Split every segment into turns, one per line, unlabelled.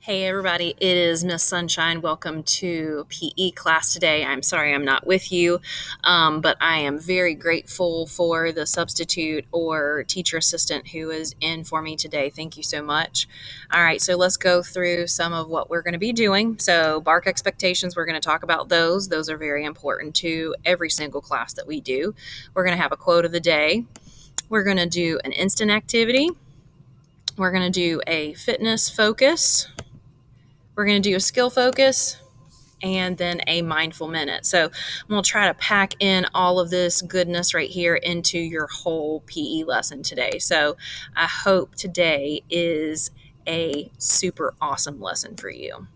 Hey everybody, it is Miss Sunshine. Welcome to PE class today. I'm sorry I'm not with you, but I am very grateful for the substitute or teacher assistant who is in for me today. Thank you so much. All right, so let's go through some of what we're going to be doing. So BARC expectations, we're going to talk about those. Those are very important to every single class that we do. We're going to have a quote of the day. We're going to do an instant activity. We're going to do a fitness focus. We're going to do a skill focus and then a mindful minute. So I'm going to try to pack in all of this goodness right here into your whole PE lesson today. So I hope today is a super awesome lesson for you.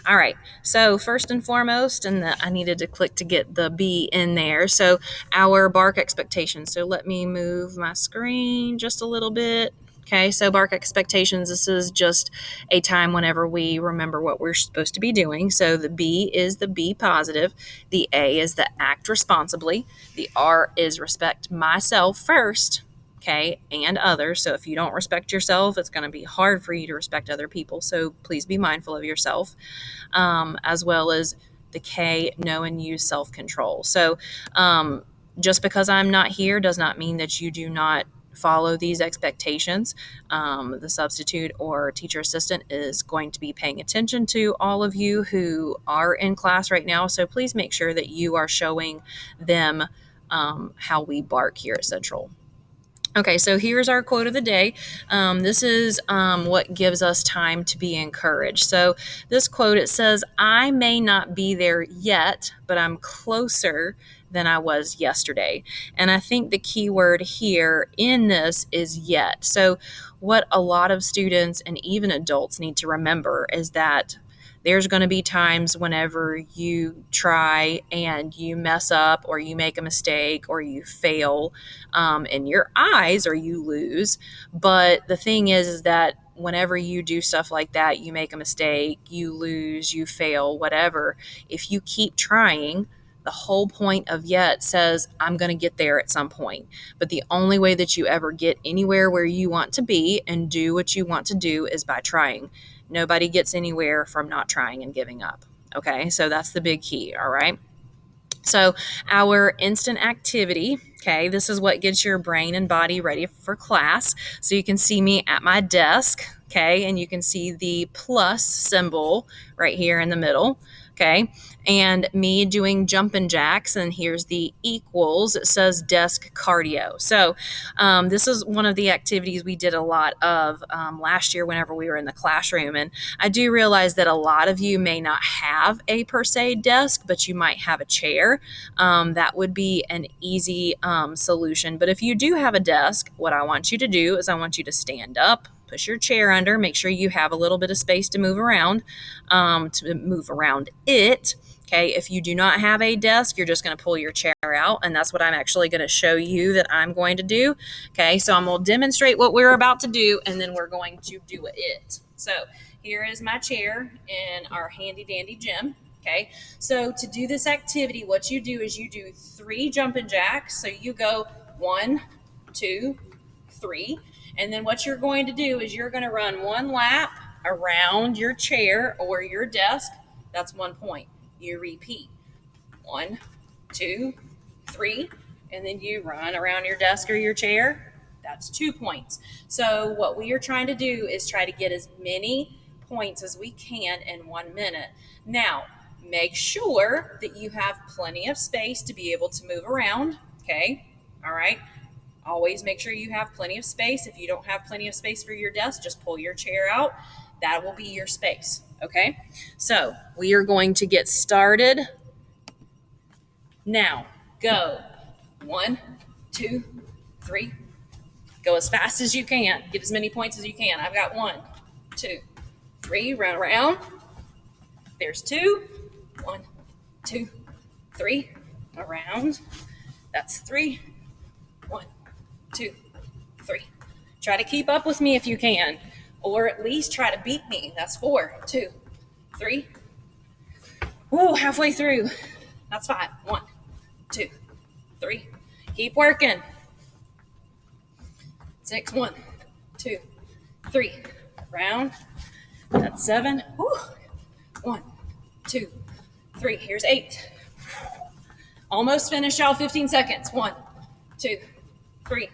All right, so first and foremost, I needed to click to get the B in there. So our BARC expectations. So let me move my screen just a little bit. Okay, so BARC expectations, this is just a time whenever we remember what we're supposed to be doing. So the B is the be positive. The A is the act responsibly. The R is respect myself first, okay, and others. So if you don't respect yourself, it's going to be hard for you to respect other people. So please be mindful of yourself, as well as the K, know and use self-control. So just because I'm not here does not mean that you do not follow these expectations. The substitute or teacher assistant is going to be paying attention to all of you who are in class right now. So please make sure that you are showing them how we BARC here at Central. Okay, so here's our quote of the day. This is what gives us time to be encouraged. So this quote, it says, I may not be there yet, but I'm closer than I was yesterday. And I think the key word here in this is yet. So what a lot of students and even adults need to remember is that there's going to be times whenever you try and you mess up or you make a mistake or you fail in your eyes or you lose. But the thing is that whenever you do stuff like that, you make a mistake, you lose, you fail, whatever, if you keep trying, the whole point of yet says, I'm going to get there at some point. But the only way that you ever get anywhere where you want to be and do what you want to do is by trying. Nobody gets anywhere from not trying and giving up. Okay, so that's the big key. All right. So our instant activity, okay, this is what gets your brain and body ready for class. So you can see me at my desk, okay, and you can see the plus symbol right here in the middle, okay, and me doing jumping jacks, and here's the equals. It says desk cardio. So this is one of the activities we did a lot of last year whenever we were in the classroom, and I do realize that a lot of you may not have a per se desk, but you might have a chair. That would be an easy solution. But if you do have a desk, what I want you to do is I want you to stand up, push your chair under, make sure you have a little bit of space to move around it. Okay, if you do not have a desk, you're just going to pull your chair out, and that's what I'm actually going to show you that I'm going to do. Okay, so I'm going to demonstrate what we're about to do, and then we're going to do it. So here is my chair in our handy dandy gym. Okay, so to do this activity, what you do is you do 3 jumping jacks. So you go 1, 2, 3. And then what you're going to do is you're going to run 1 lap around your chair or your desk. That's 1 point. You repeat 1, 2, 3, and then you run around your desk or your chair. That's 2 points. So what we are trying to do is try to get as many points as we can in 1 minute. Now, make sure that you have plenty of space to be able to move around. Okay, all right. Always make sure you have plenty of space. If you don't have plenty of space for your desk, just pull your chair out. That will be your space. Okay, so we are going to get started now. Go 1, 2, 3. Go as fast as you can. Get as many points as you can. I've got 1, 2, 3. Run around. There's 2. 1, 2, 3. Around. That's 3. 1, 2, 3. Try to keep up with me if you can, or at least try to beat me. That's 4, 2, 3. Woo, halfway through. That's 5. 1, 2, 3. Keep working. 6, 1, 2, 3. Round. That's 7. Whew. 1, 2, 3. Here's 8. Almost finished, y'all. 15 seconds. 1, 2, 3.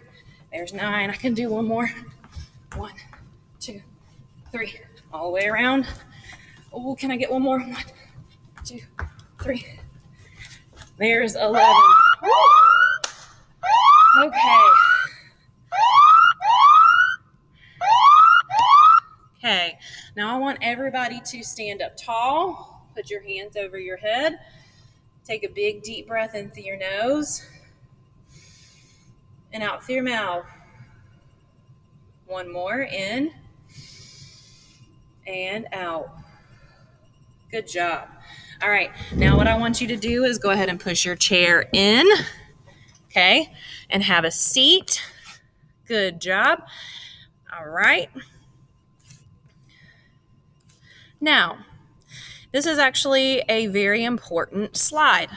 There's 9. I can do one more. 1, 2, 3. All the way around. Oh, can I get one more? 1, 2, 3. There's 11. Woo! Okay. Okay. Now I want everybody to stand up tall. Put your hands over your head. Take a big deep breath in through your nose and out through your mouth. One more, in and out. Good job. All right, now what I want you to do is go ahead and push your chair in, okay, and have a seat. Good job. All right. Now, this is actually a very important slide,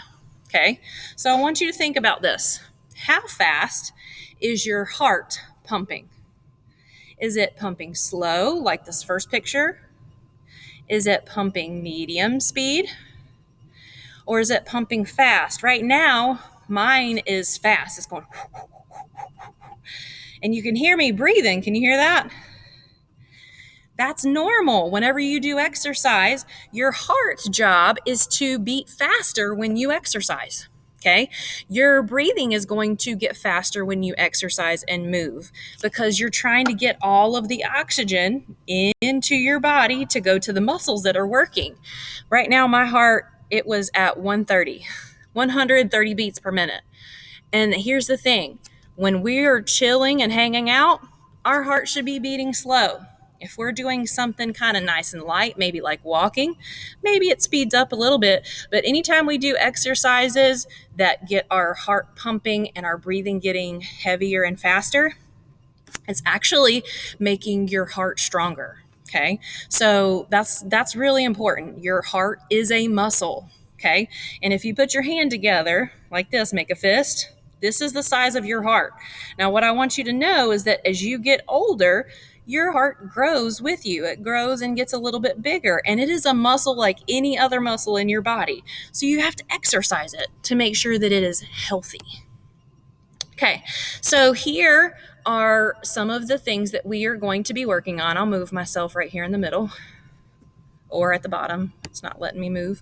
okay? So I want you to think about this. How fast is your heart pumping? Is it pumping slow, like this first picture? Is it pumping medium speed? Or is it pumping fast? Right now, mine is fast. It's going, and you can hear me breathing. Can you hear that? That's normal. Whenever you do exercise, your heart's job is to beat faster when you exercise. Okay. Your breathing is going to get faster when you exercise and move because you're trying to get all of the oxygen into your body to go to the muscles that are working. Right now, my heart, it was at 130 beats per minute. And here's the thing. When we're chilling and hanging out, our heart should be beating slow. If we're doing something kind of nice and light, maybe like walking, maybe it speeds up a little bit. But anytime we do exercises that get our heart pumping and our breathing getting heavier and faster, it's actually making your heart stronger. Okay. So that's really important. Your heart is a muscle. Okay. And if you put your hand together like this, make a fist. This is the size of your heart. Now, what I want you to know is that as you get older, your heart grows with you. It grows and gets a little bit bigger, and it is a muscle like any other muscle in your body. So you have to exercise it to make sure that it is healthy. Okay, so here are some of the things that we are going to be working on. I'll move myself right here in the middle or at the bottom. It's not letting me move.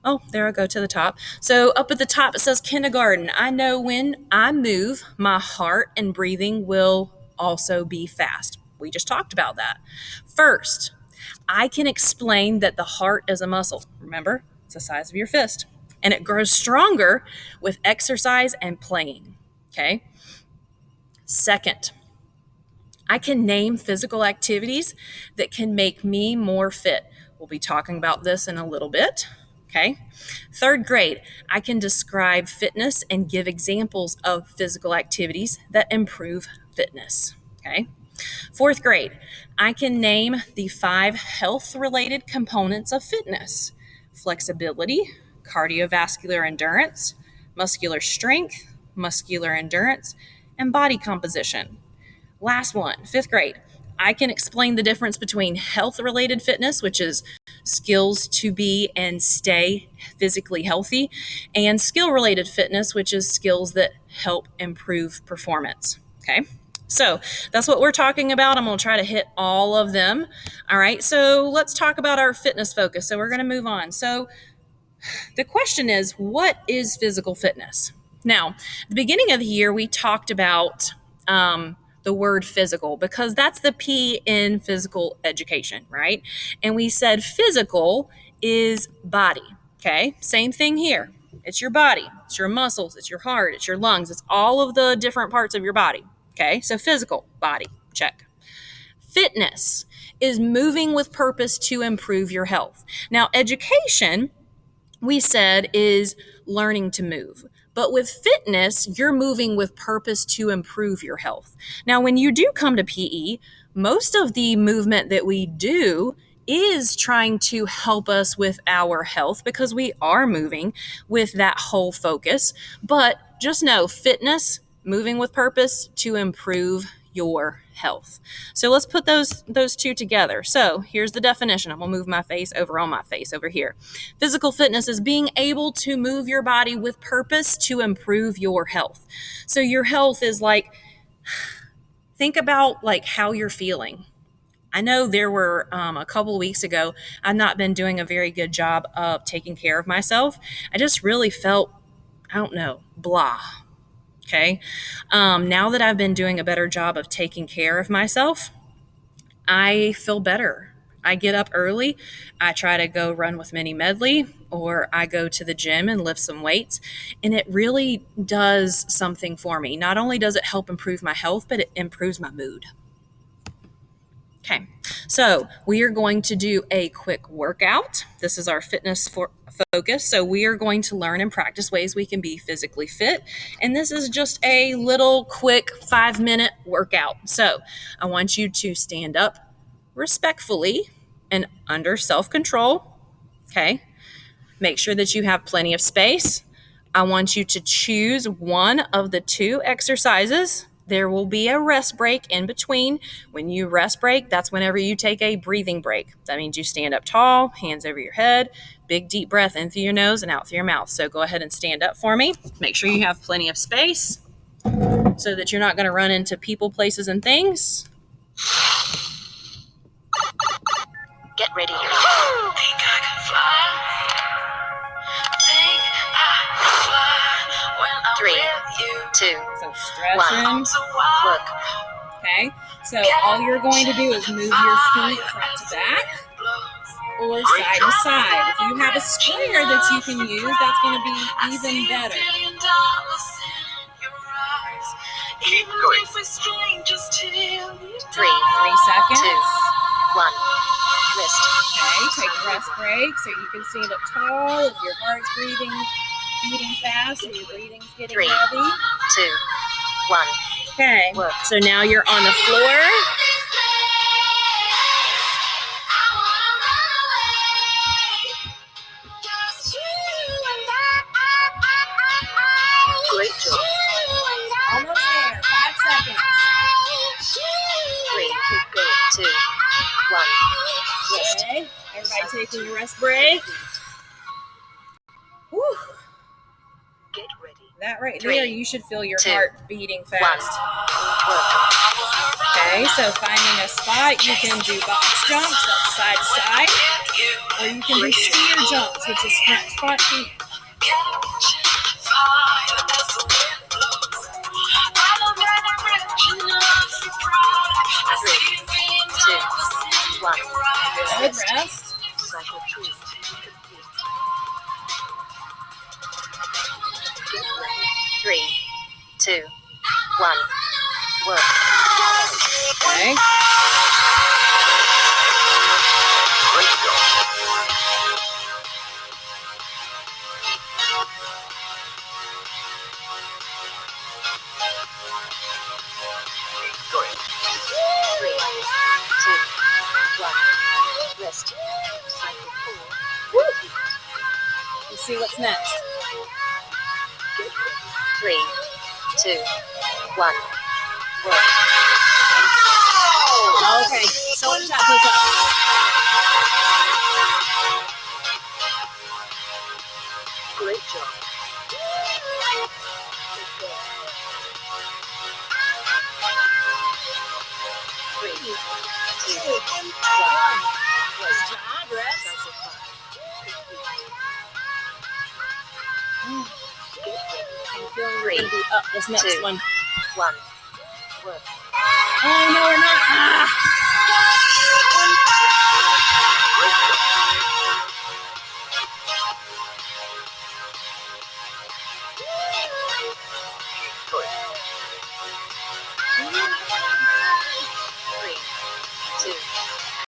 Oh, there I go to the top. So up at the top, it says kindergarten. I know when I move, my heart and breathing will also be fast. We just talked about that. First, I can explain that the heart is a muscle. Remember, it's the size of your fist. And it grows stronger with exercise and playing. Okay? Second, I can name physical activities that can make me more fit. We'll be talking about this in a little bit. Okay. Third grade, I can describe fitness and give examples of physical activities that improve fitness. Okay. Fourth grade, I can name the 5 health-related components of fitness: flexibility, cardiovascular endurance, muscular strength, muscular endurance, and body composition. Last one, 5th grade, I can explain the difference between health-related fitness, which is skills to be and stay physically healthy, and skill-related fitness, which is skills that help improve performance. Okay, so that's what we're talking about. I'm going to try to hit all of them. All right, so let's talk about our fitness focus. So we're going to move on. So the question is, what is physical fitness? Now, at the beginning of the year, we talked about the word physical because that's the P in physical education, right? And we said physical is body, okay? Same thing here. It's your body, it's your muscles, it's your heart, it's your lungs, it's all of the different parts of your body, okay? So physical, body, check. Fitness is moving with purpose to improve your health. Now, education, we said, is learning to move. But with fitness, you're moving with purpose to improve your health. Now, when you do come to PE, most of the movement that we do is trying to help us with our health because we are moving with that whole focus. But just know, fitness, moving with purpose to improve your health. So let's put those two together. So here's the definition. I'm going to move my face over on my face over here. Physical fitness is being able to move your body with purpose to improve your health. So your health is like, think about like how you're feeling. I know there were a couple of weeks ago, I've not been doing a very good job of taking care of myself. I just really felt, I don't know, blah. Okay. Now that I've been doing a better job of taking care of myself, I feel better. I get up early. I try to go run with Minnie Medley, or I go to the gym and lift some weights. And it really does something for me. Not only does it help improve my health, but it improves my mood. Okay, so we are going to do a quick workout. This is our fitness focus. So we are going to learn and practice ways we can be physically fit. And this is just a little quick 5-minute workout. So I want you to stand up respectfully and under self-control. Okay, make sure that you have plenty of space. I want you to choose one of the 2 exercises. There will be a rest break in between. When you rest break, that's whenever you take a breathing break. That means you stand up tall, hands over your head, big deep breath in through your nose and out through your mouth. So go ahead and stand up for me. Make sure you have plenty of space so that you're not going to run into people, places, and things.
Get ready.
Think I can fly. Think I can fly when I'm
3,
with you.
2,
So stretching.
I'm so wild.
work.
Okay, so all you're going to do is move your feet front to back or side to side. If you have a square that you can use, that's going to be even better.
Going.
3, 2, 1. Wrist.
Okay, take a rest break so you can stand up tall if your heart's beating fast and your breathing's getting
3,
heavy.
2, 1.
Okay,
Work.
so now you're on the floor.
Great job.
Almost there, 5 seconds.
3, keep going. 2, 1. Wrist.
Okay, everybody taking your rest break. Whew.
Get ready.
That right
3,
there, you should feel your
2,
heart beating
1.
fast.
Work.
Okay, so finding a spot, you can do box jumps, that's side to side, or you can do steer jumps, which is front feet.
2, 1.
Good rest.
Cycle 3. Complete. Get ready. 3, 2, 1. Work.
Okay.
Great job. Going.
3, 2, 1. Rest. Cycle 4.
Let's see what's next.
Get ready. 3, 2, 1. Work.
Okay, shoulder tap push up.
Great job. Keep going. 3, 2, 1. Rest.
Job, rest.
Cycle 5.
I'm feeling we're
3,
going to be up this next
2,
one.
1. Work.
Oh, no, we're not. Ah.
Going.
3, 2,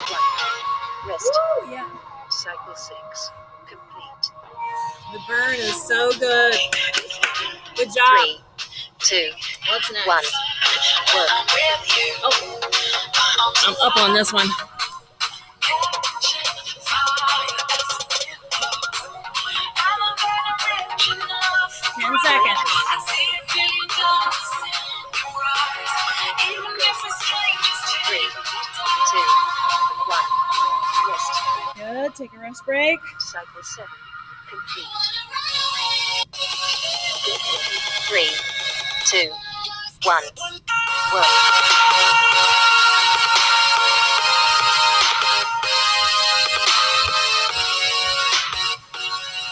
1. Rest.
Woo, yeah.
Cycle 6. Complete.
The burn is so good. Good job.
3, 2,
What's next?
1. Work.
Oh, I'm up on this one. 10 seconds. Good. Take a rest break.
Cycle 7 complete. 3, 2, 1. Work.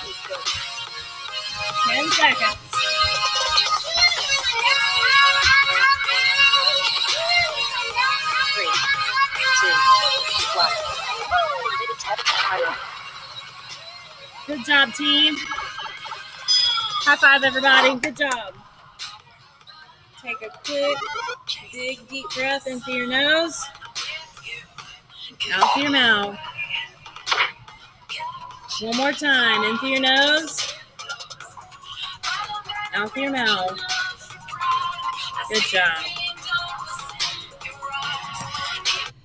Keep going.
10 seconds.
3, 2, 1. Minute tap timer.
Good job, team. High five, everybody. Good job. Take a quick, big, deep breath in through your nose, out through your mouth. One more time. In through your nose, out through your mouth. Good job.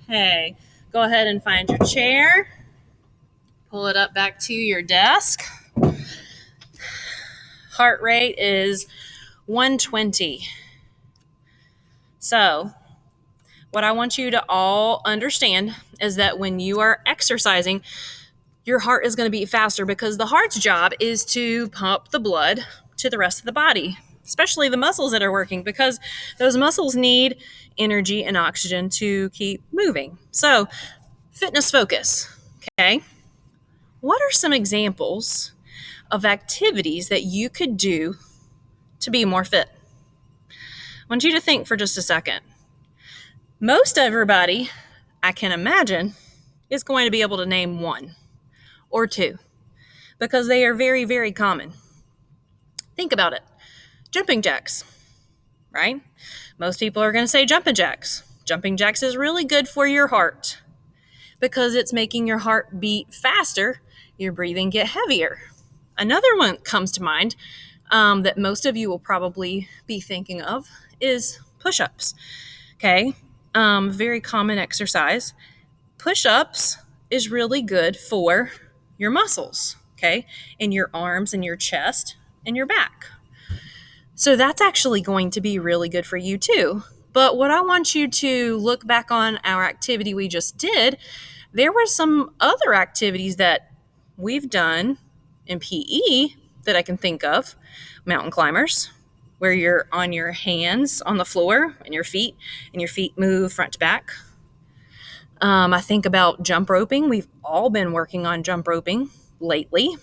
Hey, go ahead and find your chair. Pull it up back to your desk. Heart rate is 120. So, what I want you to all understand is that when you are exercising, your heart is going to beat faster because the heart's job is to pump the blood to the rest of the body, especially the muscles that are working, because those muscles need energy and oxygen to keep moving. So, fitness focus, okay? What are some examples of activities that you could do to be more fit? I want you to think for just a second. Most everybody, I can imagine, is going to be able to name one or two because they are very, very common. Think about it. Jumping jacks, right? Most people are going to say jumping jacks. Jumping jacks is really good for your heart because it's making your heart beat faster, your breathing get heavier. Another one comes to mind that most of you will probably be thinking of is push-ups, okay? Very common exercise. Push-ups is really good for your muscles, okay? In your arms and your chest and your back. So that's actually going to be really good for you too. But what I want you to look back on our activity we just did, there were some other activities that we've done in PE that I can think of. Mountain climbers, where you're on your hands on the floor and your feet move front to back. I think about jump roping. We've all been working on jump roping lately.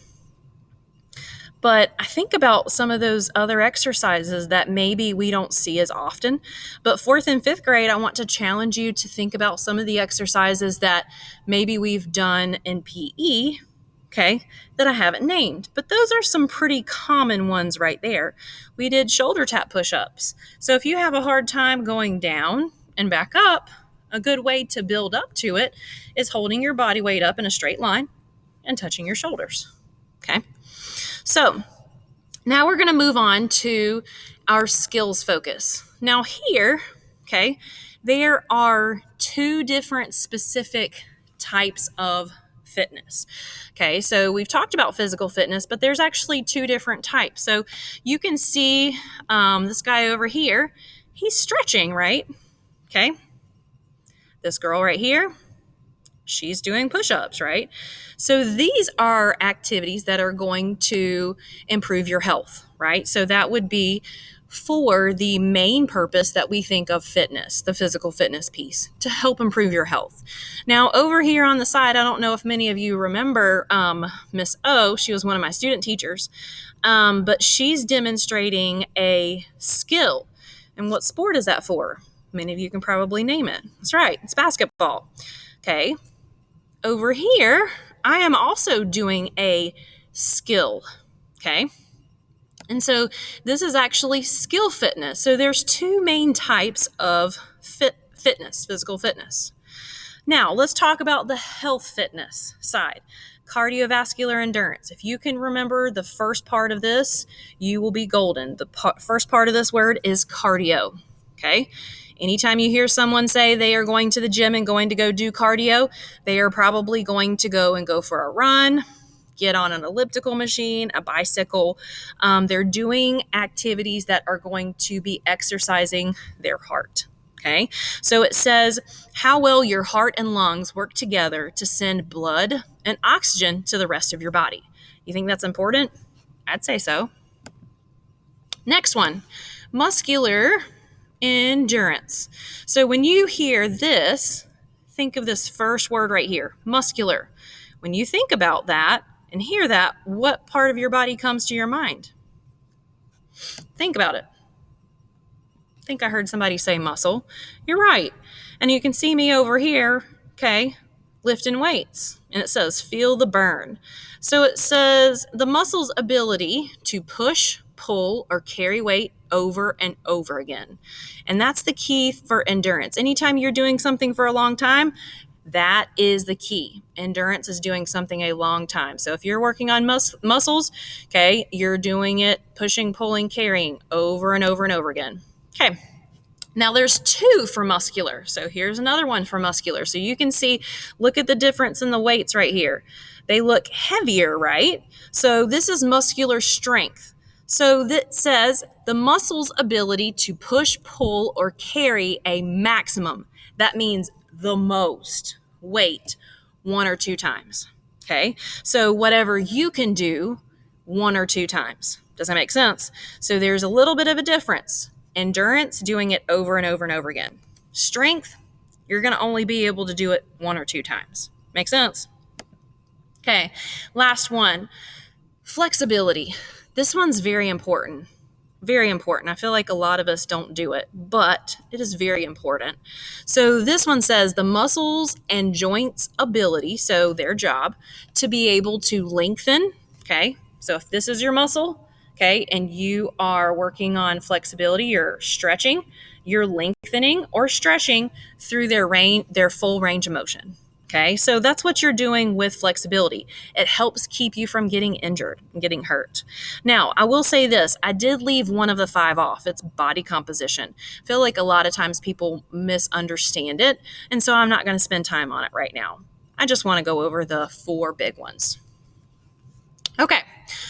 But I think about some of those other exercises that maybe we don't see as often. But 4th and 5th grade, I want to challenge you to think about some of the exercises that maybe we've done in PE, okay, that I haven't named. But those are some pretty common ones right there. We did shoulder tap push-ups. So if you have a hard time going down and back up, a good way to build up to it is holding your body weight up in a straight line and touching your shoulders, okay? So now we're going to move on to our skills focus. Now here, okay, there are 2 different specific types of fitness. Okay, so we've talked about physical fitness, but there's actually 2 different types. So you can see this guy over here, he's stretching, right? Okay, this girl right here, she's doing push-ups, right? So these are activities that are going to improve your health, right? So that would be for the main purpose that we think of fitness, the physical fitness piece, to help improve your health. Now, over here on the side, I don't know if many of you remember Miss O. She was one of my student teachers, but she's demonstrating a skill. And what sport is that for? Many of you can probably name it. That's right, it's basketball. Okay. Over here, I am also doing a skill, okay? And so this is actually skill fitness. So there's 2 main types of fitness, physical fitness. Now, let's talk about the health fitness side, cardiovascular endurance. If you can remember the first part of this, you will be golden. The first part of this word is cardio, okay? Anytime you hear someone say they are going to the gym and going to go do cardio, they are probably going to go for a run, get on an elliptical machine, a bicycle. They're doing activities that are going to be exercising their heart. Okay, so it says how well your heart and lungs work together to send blood and oxygen to the rest of your body. You think that's important? I'd say so. Next one, muscular endurance. So when you hear this, think of this first word right here, muscular. When you think about that and hear that, what part of your body comes to your mind? Think about it. I think I heard somebody say muscle. You're right. And you can see me over here, okay, lifting weights. And it says, feel the burn. So it says the muscle's ability to push, pull, or carry weight over and over again. And that's the key for endurance. Anytime you're doing something for a long time, that is the key. Endurance is doing something a long time. So if you're working on muscles, okay, you're doing it pushing, pulling, carrying over and over and over again. Okay. Now there's 2 for muscular. So here's another one for muscular. So you can see, look at the difference in the weights right here. They look heavier, right? So this is muscular strength. So that says the muscle's ability to push, pull, or carry a maximum. That means the most weight 1 or 2 times. Okay. So whatever you can do 1 or 2 times. Does that make sense? So there's a little bit of a difference. Endurance, doing it over and over and over again. Strength, you're going to only be able to do it 1 or 2 times. Make sense? Okay, last one, flexibility. This one's very important. Very important. I feel like a lot of us don't do it, but it is very important. So this one says the muscles and joints ability, so their job, to be able to lengthen, okay? So if this is your muscle, okay, and you are working on flexibility, you're stretching, you're lengthening or stretching through their full range of motion. Okay, so that's what you're doing with flexibility. It helps keep you from getting injured and getting hurt. Now, I will say this, I did leave one of the 5 off. It's body composition. I feel like a lot of times people misunderstand it, and so I'm not going to spend time on it right now. I just want to go over the 4 big ones. Okay,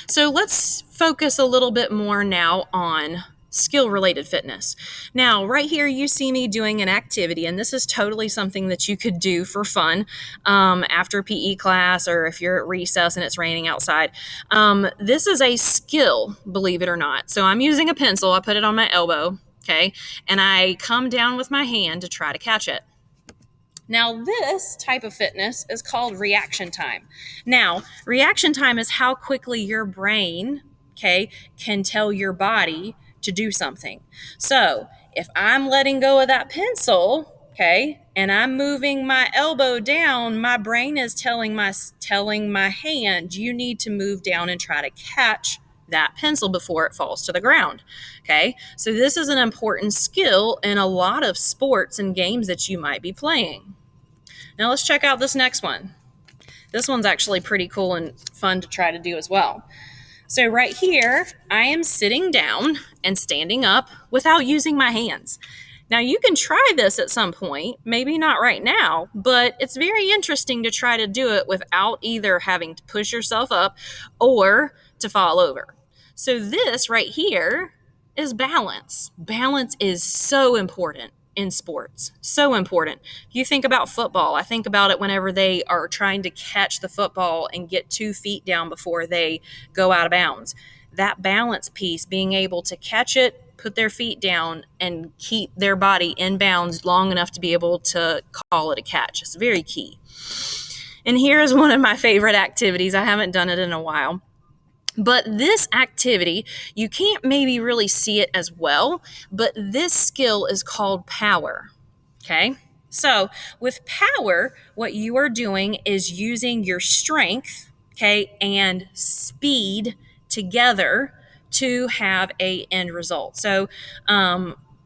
so let's focus a little bit more now on skill-related fitness. Now, right here, you see me doing an activity, and this is totally something that you could do for fun after PE class, or if you're at recess and it's raining outside. This is a skill, believe it or not. So I'm using a pencil. I put it on my elbow, okay, and I come down with my hand to try to catch it. Now, this type of fitness is called reaction time. Now, reaction time is how quickly your brain, okay, can tell your body to do something. So if I'm letting go of that pencil, okay, and I'm moving my elbow down, my brain is telling my hand, you need to move down and try to catch that pencil before it falls to the ground. Okay, so this is an important skill in a lot of sports and games that you might be playing. Now let's check out this next one. This one's actually pretty cool and fun to try to do as well. So right here, I am sitting down and standing up without using my hands. Now you can try this at some point, maybe not right now, but it's very interesting to try to do it without either having to push yourself up or to fall over. So this right here is balance. Balance is so important in sports, so important. You think about football. I think about it whenever they are trying to catch the football and get 2 feet down before they go out of bounds. That balance piece, being able to catch it, put their feet down, and keep their body in bounds long enough to be able to call it a catch, is very key. And here is one of my favorite activities. I haven't done it in a while. But this activity, you can't maybe really see it as well, but this skill is called power, okay? So with power, what you are doing is using your strength, okay, and speed together to have a end result. So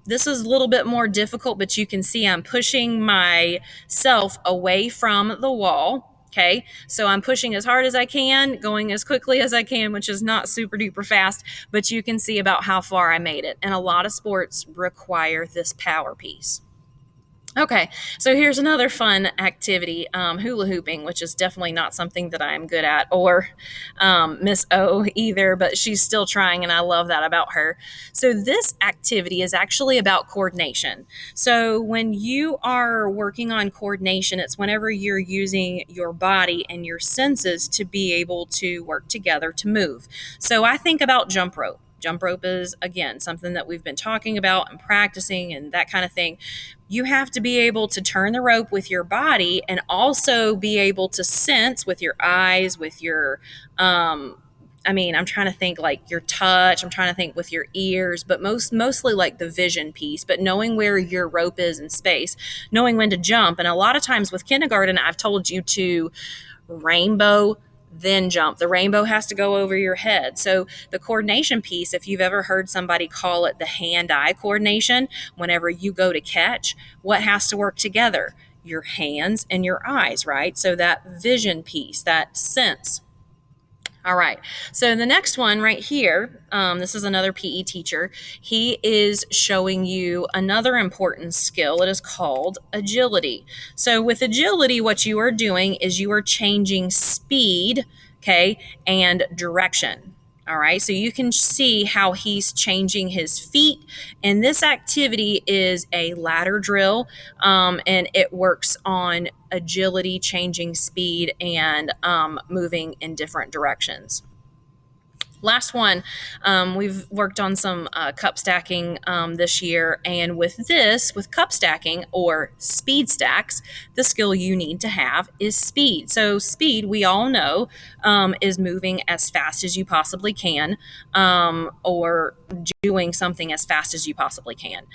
this is a little bit more difficult, but you can see I'm pushing myself away from the wall. Okay, so I'm pushing as hard as I can, going as quickly as I can, which is not super duper fast, but you can see about how far I made it. And a lot of sports require this power piece. Okay, so here's another fun activity, hula hooping, which is definitely not something that I'm good at, or Miss O either, but she's still trying, and I love that about her. So, this activity is actually about coordination. So, when you are working on coordination, it's whenever you're using your body and your senses to be able to work together to move. So, I think about jump rope. Jump rope is, again, something that we've been talking about and practicing and that kind of thing. You have to be able to turn the rope with your body and also be able to sense with your eyes, with your, I'm trying to think like your touch. I'm trying to think with your ears, but mostly like the vision piece. But knowing where your rope is in space, knowing when to jump, and a lot of times with kindergarten, I've told you to rainbow then jump. The rainbow has to go over your head. So the coordination piece, if you've ever heard somebody call it the hand-eye coordination, whenever you go to catch, what has to work together? Your hands and your eyes, right? So that vision piece, that sense. All right. So the next one right here, this is another PE teacher. He is showing you another important skill. It is called agility. So with agility, what you are doing is you are changing speed, okay, and direction. All right, so you can see how he's changing his feet. And this activity is a ladder drill, and it works on agility, changing speed, and moving in different directions. Last one, we've worked on some cup stacking this year, and with cup stacking or speed stacks, the skill you need to have is speed. So speed, we all know, is moving as fast as you possibly can, or doing something as fast as you possibly can.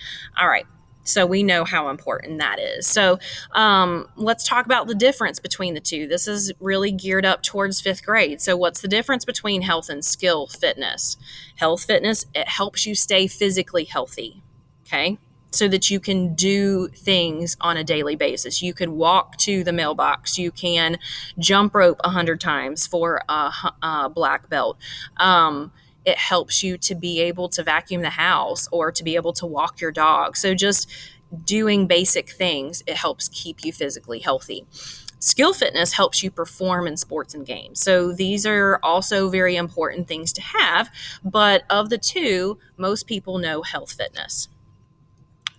All right. So we know how important that is. So let's talk about the difference between the two. This is really geared up towards fifth grade. So what's the difference between health and skill fitness? Health fitness, it helps you stay physically healthy, okay? So that you can do things on a daily basis. You can walk to the mailbox. You can jump rope 100 times for a black belt. It helps you to be able to vacuum the house or to be able to walk your dog. So just doing basic things, it helps keep you physically healthy. Skill fitness helps you perform in sports and games. So these are also very important things to have, but of the two, most people know health fitness.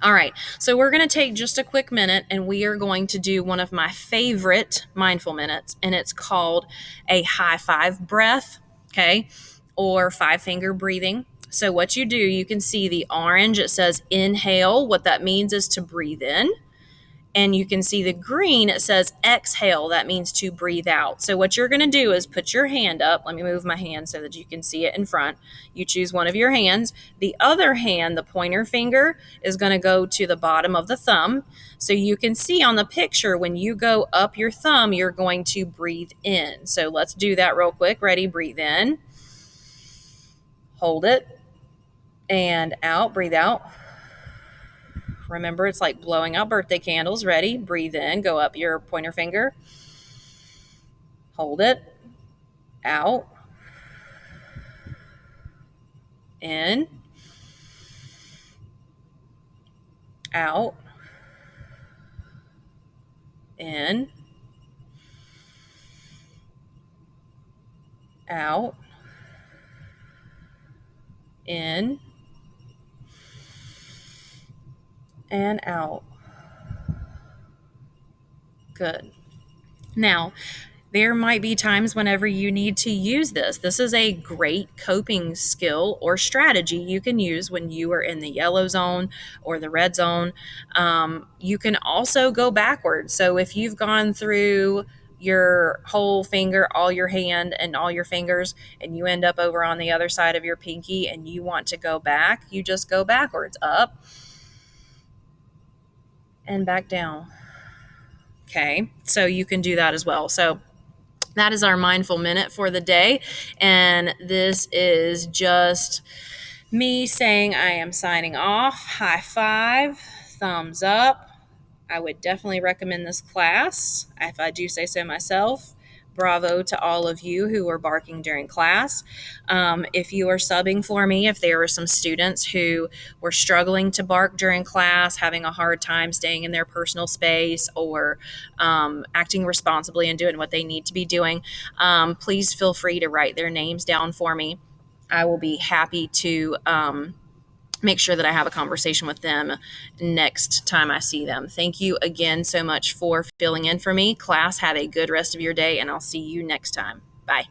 All right, so we're going to take just a quick minute and we are going to do one of my favorite mindful minutes, and it's called a high five breath, okay? Or 5-finger breathing. So what you do, you can see the orange, it says inhale. What that means is to breathe in. And you can see the green, it says exhale. That means to breathe out. So what you're going to do is put your hand up. Let me move my hand so that you can see it in front. You choose one of your hands. The other hand, the pointer finger, is going to go to the bottom of the thumb. So you can see on the picture, when you go up your thumb, you're going to breathe in. So let's do that real quick. Ready? Breathe in. Hold it. And out. Breathe out. Remember, it's like blowing out birthday candles. Ready? Breathe in. Go up your pointer finger. Hold it. Out. In. Out. In. Out. In. And out. Good. Now, there might be times whenever you need to use this. This is a great coping skill or strategy you can use when you are in the yellow zone or the red zone. You can also go backwards. So if you've gone through your whole finger, all your hand, and all your fingers, and you end up over on the other side of your pinky and you want to go back, you just go backwards, up and back down. Okay, so you can do that as well. So that is our mindful minute for the day. And this is just me saying I am signing off. High five, thumbs up. I would definitely recommend this class, if I do say so myself. bravo to all of you who were barking during class. If you are subbing for me, if there were some students who were struggling to bark during class, having a hard time staying in their personal space or acting responsibly and doing what they need to be doing, please feel free to write their names down for me. I will be happy to make sure that I have a conversation with them next time I see them. Thank you again so much for filling in for me. Class, have a good rest of your day, and I'll see you next time. Bye.